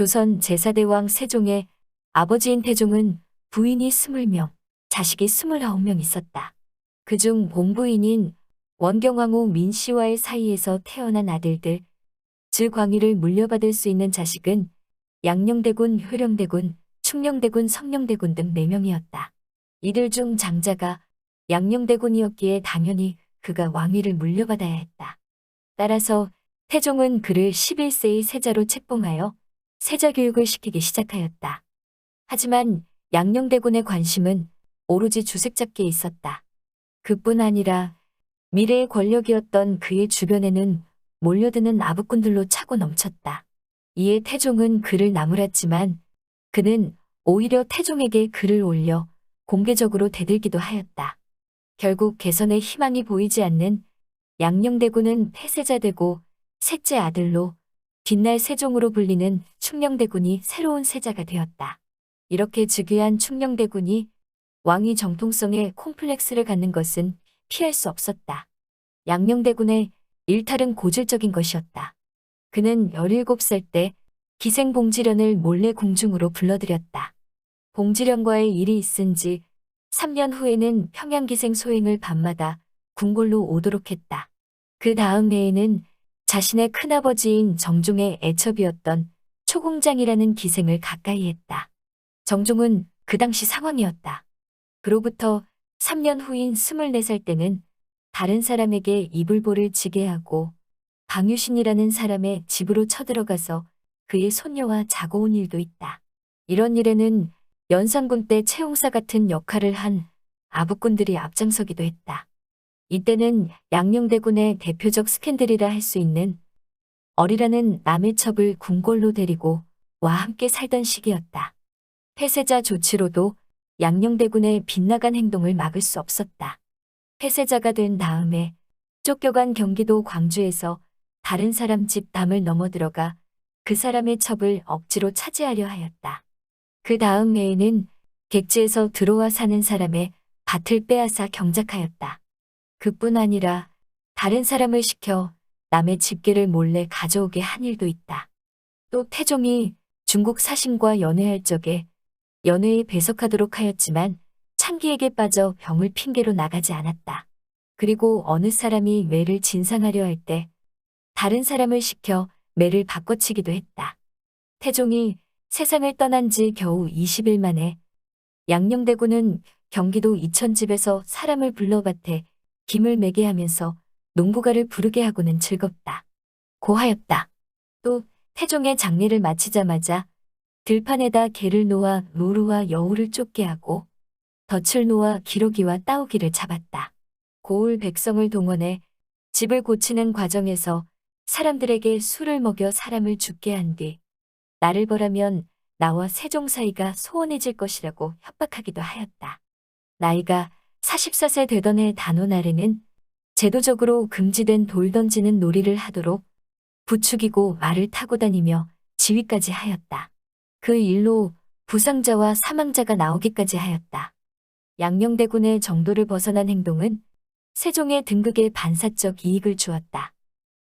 조선 제4대왕 세종의 아버지인 태종은 부인이 20명, 자식이 29명 있었다. 그중 본부인인 원경왕후 민씨와의 사이에서 태어난 아들들, 즉 왕위를 물려받을 수 있는 자식은 양녕대군, 효령대군, 충녕대군, 성녕대군 등 4명이었다. 이들 중 장자가 양녕대군이었기에 당연히 그가 왕위를 물려받아야 했다. 따라서 태종은 그를 11세의 세자로 책봉하여 세자 교육을 시키기 시작하였다. 하지만 양녕대군의 관심은 오로지 주색 잡기에 있었다. 그뿐 아니라 미래의 권력이었던 그의 주변에는 몰려드는 아부꾼들로 차고 넘쳤다. 이에 태종은 그를 나무랐지만 그는 오히려 태종에게 글을 올려 공개적으로 대들기도 하였다. 결국 개선의 희망이 보이지 않는 양녕대군은 폐세자 되고 셋째 아들로 뒷날 세종으로 불리는 충녕대군이 새로운 세자가 되었다. 이렇게 즉위한 충녕대군이 왕위 정통성에 콤플렉스를 갖는 것은 피할 수 없었다. 양녕대군의 일탈은 고질적인 것이었다. 그는 17살 때 기생 봉지련을 몰래 궁중으로 불러들였다. 봉지련과의 일이 있은 지 3년 후에는 평양기생 소행을 밤마다 궁궐로 오도록 했다. 그 다음 해에는 자신의 큰아버지인 정종의 애첩이었던 초공장이라는 기생을 가까이 했다. 정종은 그 당시 상황이었다. 그로부터 3년 후인 24살 때는 다른 사람에게 이불보를 지게 하고 방유신이라는 사람의 집으로 쳐들어가서 그의 손녀와 자고 온 일도 있다. 이런 일에는 연산군 때 채용사 같은 역할을 한 아부꾼들이 앞장서기도 했다. 이때는 양녕대군의 대표적 스캔들이라 할 수 있는 어리라는 남의 첩을 궁궐로 데리고 와 함께 살던 시기였다. 폐세자 조치로도 양녕대군의 빗나간 행동을 막을 수 없었다. 폐세자가 된 다음에 쫓겨간 경기도 광주에서 다른 사람 집 담을 넘어들어가 그 사람의 첩을 억지로 차지하려 하였다. 그 다음 해에는 객지에서 들어와 사는 사람의 밭을 빼앗아 경작하였다. 그뿐 아니라 다른 사람을 시켜 남의 집게를 몰래 가져오게 한 일도 있다. 또 태종이 중국 사신과 연애할 적에 연회에 배석하도록 하였지만 창기에게 빠져 병을 핑계로 나가지 않았다. 그리고 어느 사람이 매를 진상하려 할 때 다른 사람을 시켜 매를 바꿔치기도 했다. 태종이 세상을 떠난 지 겨우 20일 만에 양녕대군은 경기도 이천집에서 사람을 불러 밭에 김을 매게 하면서 농부가를 부르게 하고는 즐겁다. 고하였다. 또 태종의 장례를 마치자마자 들판에다 개를 놓아 노루와 여우를 쫓게 하고 덫을 놓아 기러기와 따오기를 잡았다. 고을 백성을 동원해 집을 고치는 과정에서 사람들에게 술을 먹여 사람을 죽게 한 뒤 나를 벌하면 나와 세종 사이가 소원해질 것이라고 협박하기도 하였다. 나이가 44세 되던 해 단오날에는 제도적으로 금지된 돌 던지는 놀이를 하도록 부추기고 말을 타고 다니며 지휘까지 하였다. 그 일로 부상자와 사망자가 나오기까지 하였다. 양녕대군의 정도를 벗어난 행동은 세종의 등극에 반사적 이익을 주었다.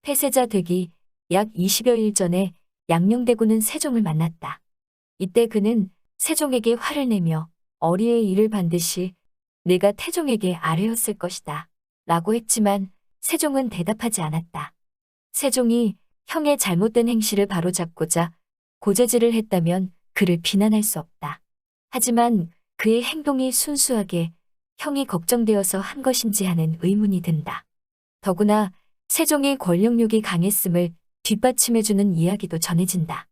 폐세자 되기 약 20여일 전에 양녕대군은 세종을 만났다. 이때 그는 세종에게 화를 내며 어리의 일을 반드시 내가 태종에게 아뢰었을 것이다 라고 했지만 세종은 대답하지 않았다. 세종이 형의 잘못된 행실을 바로잡고자 고자질을 했다면 그를 비난할 수 없다. 하지만 그의 행동이 순수하게 형이 걱정되어서 한 것인지 하는 의문이 든다. 더구나 세종이 권력욕이 강했음을 뒷받침해주는 이야기도 전해진다.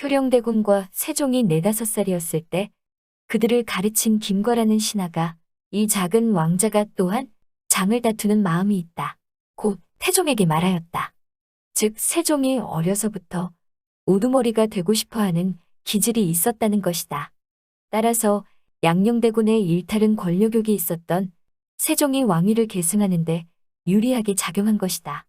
효령대군과 세종이 4~5살이었을 때 그들을 가르친 김과라는 신하가 이 작은 왕자가 또한 장을 다투는 마음이 있다. 곧 태종에게 말하였다. 즉 세종이 어려서부터 우두머리가 되고 싶어하는 기질이 있었다는 것이다. 따라서 양녕대군의 일탈은 권력욕이 있었던 세종이 왕위를 계승하는데 유리하게 작용한 것이다.